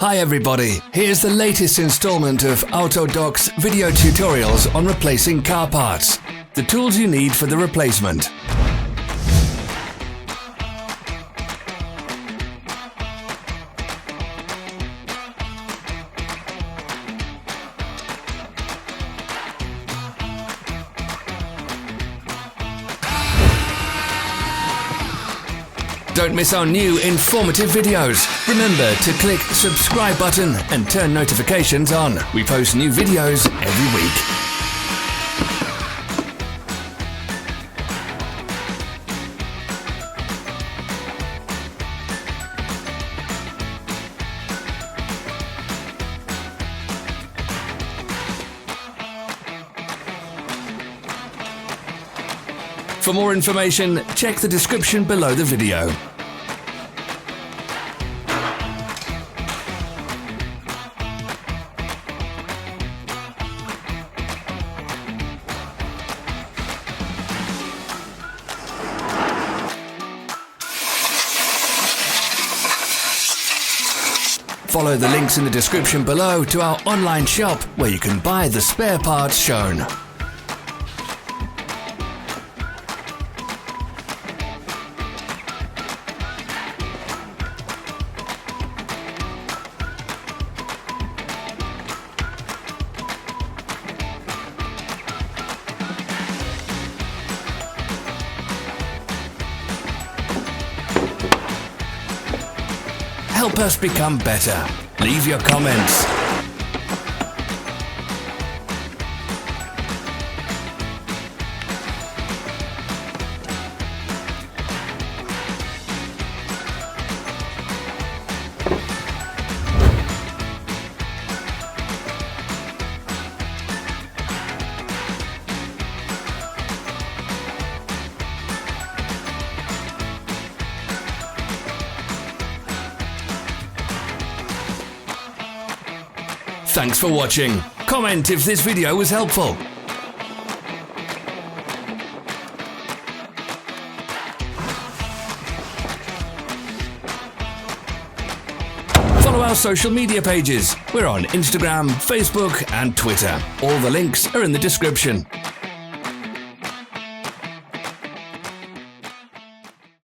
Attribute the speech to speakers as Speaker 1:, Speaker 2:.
Speaker 1: Hi everybody, here's the latest installment of Autodoc's video tutorials on replacing car parts. The tools you need for the replacement. Don't miss our new informative videos. Remember to click the subscribe button and turn notifications on. We post new videos every week. For more information, check the description below the video. Follow the links in the description below to our online shop where you can buy the spare parts shown. Help us become better. Leave your comments. Thanks for watching. Comment if this video was helpful. Follow our social media pages. We're on Instagram, Facebook and Twitter. All the links are in the description.